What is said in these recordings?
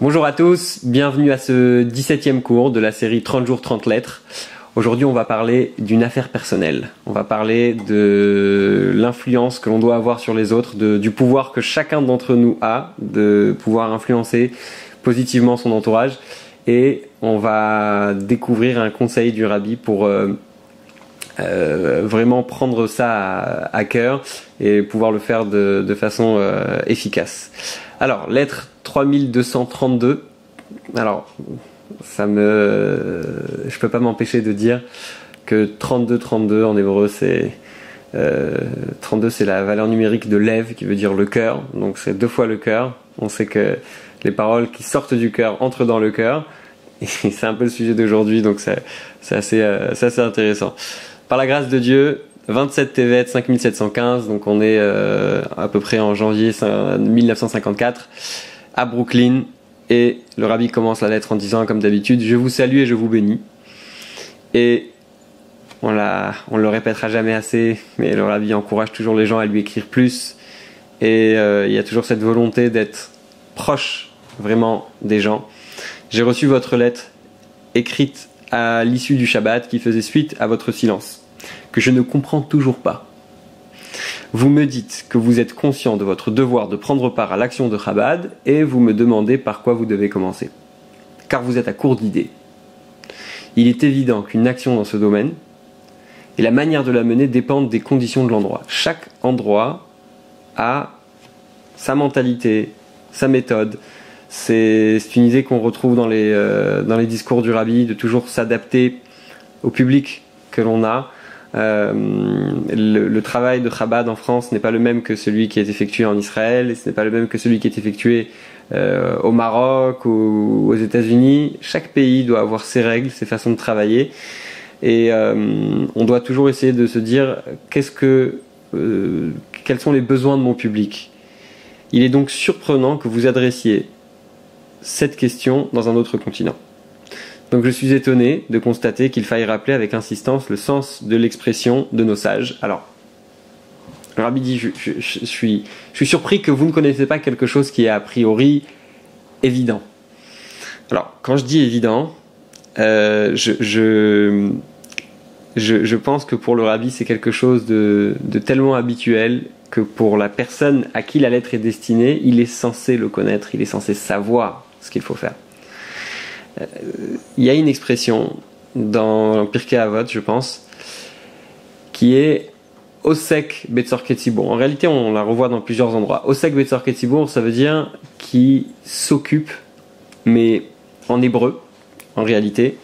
Bonjour à tous, bienvenue à ce 17e cours de la série 30 jours 30 lettres. Aujourd'hui on va parler d'une affaire personnelle. On va parler de l'influence que l'on doit avoir sur les autres, du pouvoir que chacun d'entre nous a, de pouvoir influencer positivement son entourage. Et on va découvrir un conseil du Rabbi pour vraiment prendre ça à cœur et pouvoir le faire de façon efficace. Alors, lettre 3232. Alors, je peux pas m'empêcher de dire que 32 en hébreu, 32 c'est la valeur numérique de Lev qui veut dire le cœur. Donc c'est 2 fois le cœur. On sait que les paroles qui sortent du cœur entrent dans le cœur. Et c'est un peu le sujet d'aujourd'hui, donc c'est assez intéressant. Par la grâce de Dieu, 27 Tevet 5715, donc on est à peu près en janvier 1954 à Brooklyn, et le Rabbi commence la lettre en disant comme d'habitude: je vous salue et je vous bénis. Et on le répétera jamais assez, mais le Rabbi encourage toujours les gens à lui écrire plus, et il y a toujours cette volonté d'être proche vraiment des gens. J'ai reçu votre lettre écrite à l'issue du Shabbat qui faisait suite à votre silence, que je ne comprends toujours pas. Vous me dites que vous êtes conscient de votre devoir de prendre part à l'action de Chabad et vous me demandez par quoi vous devez commencer. Car vous êtes à court d'idées. Il est évident qu'une action dans ce domaine et la manière de la mener dépendent des conditions de l'endroit. Chaque endroit a sa mentalité, sa méthode. C'est une idée qu'on retrouve dans les discours du Rabbi, de toujours s'adapter au public que l'on a. Le travail de Chabad en France n'est pas le même que celui qui est effectué en Israël, et ce n'est pas le même que celui qui est effectué au Maroc ou aux États-Unis. Chaque pays doit avoir ses règles, ses façons de travailler, et on doit toujours essayer de se dire quels sont les besoins de mon public. Il est donc surprenant que vous adressiez cette question dans un autre continent. Donc je suis étonné de constater qu'il faille rappeler avec insistance le sens de l'expression de nos sages. Alors, le Rabbi dit, je suis surpris que vous ne connaissez pas quelque chose qui est a priori évident. Alors, quand je dis évident, je pense que pour le Rabbi c'est quelque chose de tellement habituel que pour la personne à qui la lettre est destinée, il est censé le connaître, il est censé savoir ce qu'il faut faire. Il y a une expression dans Pirkei Avot, je pense, qui est Osek Betzor Ketzibur. En réalité, on la revoit dans plusieurs endroits. Osek Betzor Ketzibur, ça veut dire qui s'occupe, mais en hébreu, en réalité.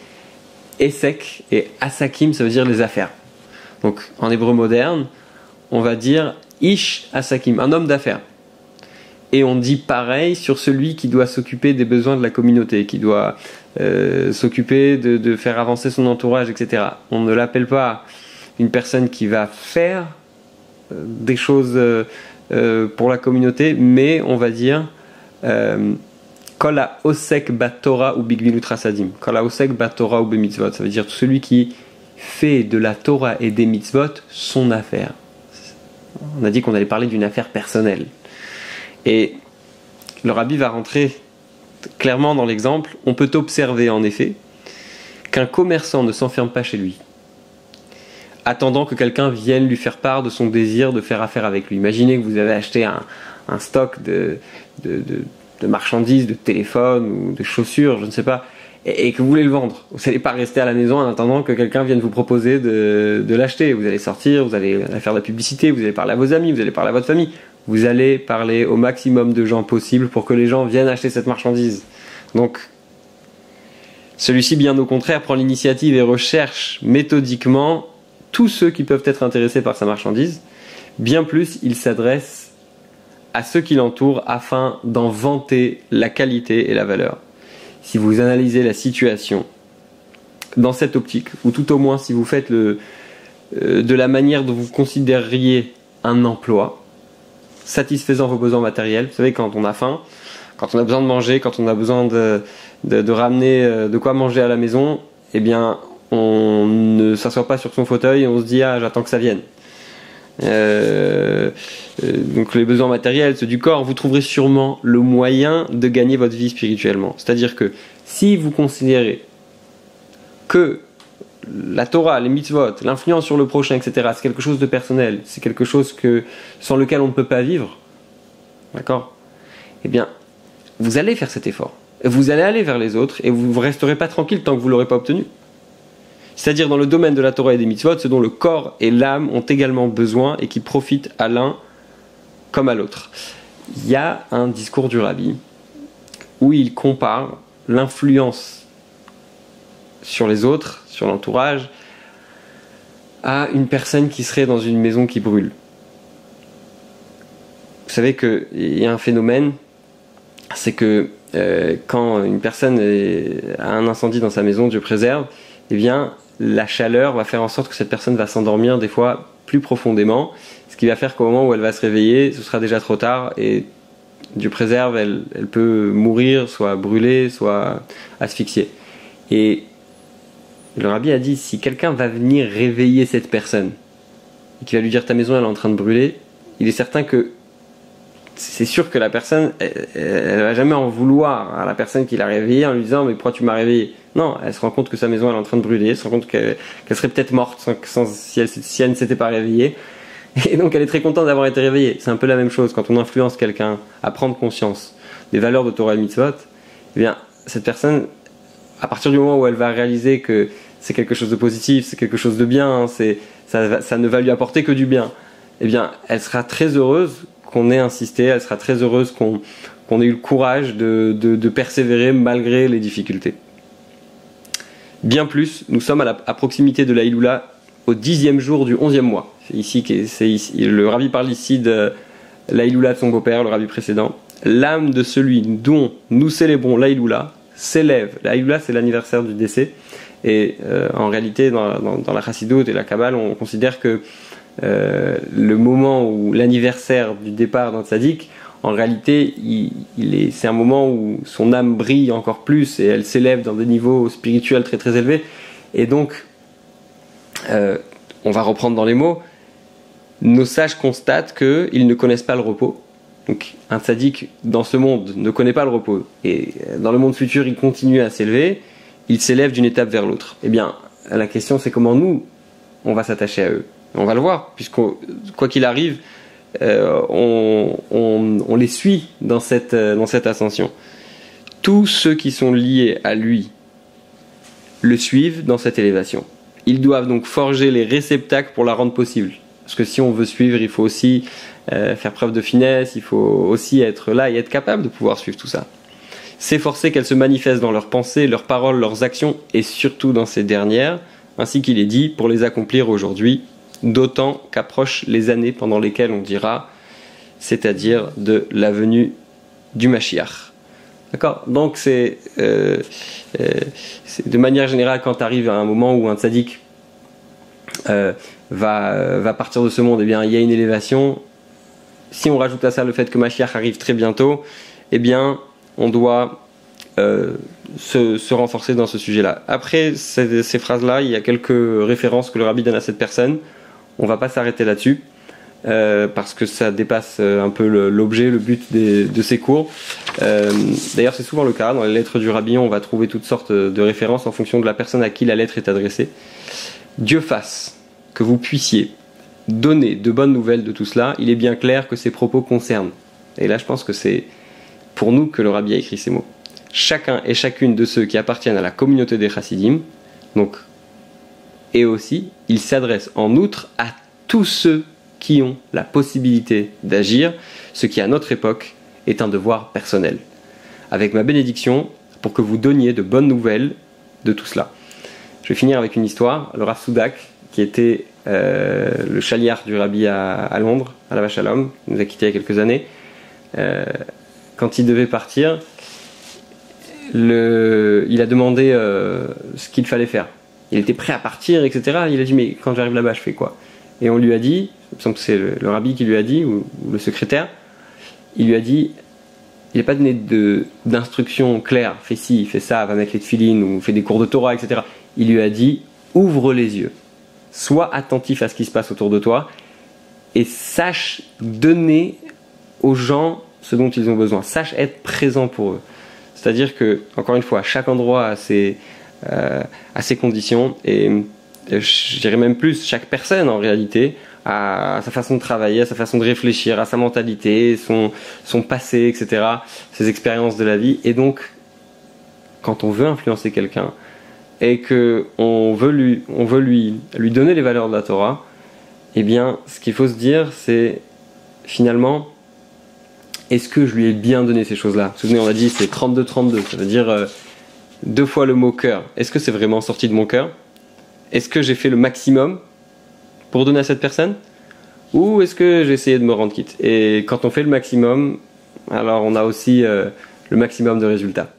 Esek et Asakim, ça veut dire les affaires. Donc, en hébreu moderne, on va dire Ish Asakim, un homme d'affaires. Et on dit pareil sur celui qui doit s'occuper des besoins de la communauté, qui doit s'occuper de faire avancer son entourage, etc. On ne l'appelle pas une personne qui va faire des choses pour la communauté, mais on va dire Kol ha-osek bat-Torah ou bigmilut chasadim. Kol ha-osek bat-Torah ou bemitzvot. Ça veut dire celui qui fait de la Torah et des mitzvot son affaire. On a dit qu'on allait parler d'une affaire personnelle. Et le Rabbi va rentrer clairement dans l'exemple. On peut observer en effet qu'un commerçant ne s'enferme pas chez lui, attendant que quelqu'un vienne lui faire part de son désir de faire affaire avec lui. Imaginez que vous avez acheté un stock de marchandises, de téléphones ou de chaussures, je ne sais pas, et que vous voulez le vendre. Vous n'allez pas rester à la maison en attendant que quelqu'un vienne vous proposer de l'acheter. Vous allez sortir, vous allez faire de la publicité, vous allez parler à vos amis, vous allez parler à votre famille. Vous allez parler au maximum de gens possible pour que les gens viennent acheter cette marchandise. Donc, celui-ci, bien au contraire, prend l'initiative et recherche méthodiquement tous ceux qui peuvent être intéressés par sa marchandise. Bien plus, il s'adresse à ceux qui l'entourent afin d'en vanter la qualité et la valeur. Si vous analysez la situation dans cette optique, ou tout au moins si vous faites de la manière dont vous considéreriez un emploi, satisfaisant vos besoins matériels. Vous savez, quand on a faim, quand on a besoin de manger, quand on a besoin de ramener de quoi manger à la maison, eh bien, on ne s'assoit pas sur son fauteuil et on se dit « Ah, j'attends que ça vienne ». donc les besoins matériels, ceux du corps, vous trouverez sûrement le moyen de gagner votre vie spirituellement. C'est-à-dire que si vous considérez que la Torah, les mitzvot, l'influence sur le prochain, etc., c'est quelque chose de personnel, c'est quelque chose sans lequel on ne peut pas vivre, d'accord? Eh bien, vous allez faire cet effort. Vous allez aller vers les autres et vous ne resterez pas tranquille tant que vous ne l'aurez pas obtenu. C'est-à-dire dans le domaine de la Torah et des mitzvot, ce dont le corps et l'âme ont également besoin et qui profitent à l'un comme à l'autre. Il y a un discours du Rabbi où il compare l'influence sur les autres, sur l'entourage, à une personne qui serait dans une maison qui brûle. Vous savez qu'il y a un phénomène, c'est que quand une personne a un incendie dans sa maison, Dieu préserve, eh bien, la chaleur va faire en sorte que cette personne va s'endormir des fois plus profondément, ce qui va faire qu'au moment où elle va se réveiller, ce sera déjà trop tard et Dieu préserve, elle peut mourir, soit brûler, soit asphyxier. Et le Rabbi a dit, si quelqu'un va venir réveiller cette personne et qu'il va lui dire ta maison elle est en train de brûler, il est certain que c'est sûr que la personne elle va jamais en vouloir à la personne qui l'a réveillée en lui disant mais pourquoi tu m'as réveillé. Non, elle se rend compte que sa maison elle est en train de brûler, elle se rend compte qu'elle serait peut-être morte si elle ne s'était pas réveillée, et donc elle est très contente d'avoir été réveillée. C'est un peu la même chose quand on influence quelqu'un à prendre conscience des valeurs de Torah et Mitzvot. Eh bien cette personne, à partir du moment où elle va réaliser que c'est quelque chose de positif, c'est quelque chose de bien, ça ne va lui apporter que du bien, eh bien elle sera très heureuse qu'on ait insisté, elle sera très heureuse qu'on ait eu le courage de persévérer malgré les difficultés. Bien plus, nous sommes à proximité de la Iloula au 10e jour du 11e mois. Le Rabbi parle ici de la Iloula de son beau-père, le Rabbi précédent. L'âme de celui dont nous célébrons la Iloula s'élève. La Iloula, c'est l'anniversaire du décès. Et en réalité, dans la Chassidoute et la Kabbale, on considère que le moment où l'anniversaire du départ d'un tzaddik, en réalité, c'est un moment où son âme brille encore plus et elle s'élève dans des niveaux spirituels très très élevés. Et donc, on va reprendre dans les mots, nos sages constatent qu'ils ne connaissent pas le repos. Donc, un tzaddik dans ce monde ne connaît pas le repos. Et dans le monde futur, il continue à s'élever, il s'élève d'une étape vers l'autre. Eh bien, la question c'est comment nous, on va s'attacher à eux. On va le voir, puisque quoi qu'il arrive, on les suit dans cette ascension. Tous ceux qui sont liés à lui le suivent dans cette élévation. Ils doivent donc forger les réceptacles pour la rendre possible. Parce que si on veut suivre, il faut aussi faire preuve de finesse, il faut aussi être là et être capable de pouvoir suivre tout ça. S'efforcer qu'elles se manifestent dans leurs pensées, leurs paroles, leurs actions, et surtout dans ces dernières, ainsi qu'il est dit, pour les accomplir aujourd'hui, d'autant qu'approchent les années pendant lesquelles on dira, c'est-à-dire de la venue du Mashiach. D'accord ? Donc c'est de manière générale, quand tu arrives à un moment où un tzaddik va partir de ce monde, eh bien il y a une élévation. Si on rajoute à ça le fait que Mashiach arrive très bientôt, eh bien on doit se renforcer dans ce sujet-là. Après ces phrases-là, il y a quelques références que le Rabbi donne à cette personne. On ne va pas s'arrêter là-dessus, parce que ça dépasse un peu l'objet, le but de ces cours. D'ailleurs, c'est souvent le cas. Dans les lettres du Rabbi, on va trouver toutes sortes de références en fonction de la personne à qui la lettre est adressée. Dieu fasse que vous puissiez donner de bonnes nouvelles de tout cela. Il est bien clair que ces propos concernent. Et là, je pense que c'est pour nous que le Rabbi a écrit ces mots. Chacun et chacune de ceux qui appartiennent à la communauté des Chassidim, donc, et aussi, il s'adresse en outre à tous ceux qui ont la possibilité d'agir, ce qui à notre époque est un devoir personnel. Avec ma bénédiction, pour que vous donniez de bonnes nouvelles de tout cela. Je vais finir avec une histoire. Le Rav Soudak, qui était le chaliar du Rabbi à Londres, à la Shalom, il nous a quittés il y a quelques années. Quand il devait partir, il a demandé ce qu'il fallait faire. Il était prêt à partir, etc. Il a dit, mais quand j'arrive là-bas, je fais quoi? Et on lui a dit, il me semble que c'est le Rabbi qui lui a dit, ou le secrétaire, il lui a dit, il n'a pas donné d'instructions claires, fais ci, fais ça, va mettre les tefilines, ou fais des cours de Torah, etc. Il lui a dit, ouvre les yeux, sois attentif à ce qui se passe autour de toi, et sache donner aux gens ce dont ils ont besoin, sache être présent pour eux. C'est-à-dire que, encore une fois, chaque endroit a ses conditions, et je dirais même plus, chaque personne en réalité à sa façon de travailler, à sa façon de réfléchir, à sa mentalité, son passé, etc., ses expériences de la vie. Et donc, quand on veut influencer quelqu'un et que on veut lui donner les valeurs de la Torah, eh bien, ce qu'il faut se dire, c'est finalement, est-ce que je lui ai bien donné ces choses-là? Vous vous souvenez, on a dit c'est 32-32, ça veut dire 2 fois le mot cœur. Est-ce que c'est vraiment sorti de mon cœur? Est-ce que j'ai fait le maximum pour donner à cette personne? Ou est-ce que j'ai essayé de me rendre quitte? Et quand on fait le maximum, alors on a aussi le maximum de résultats.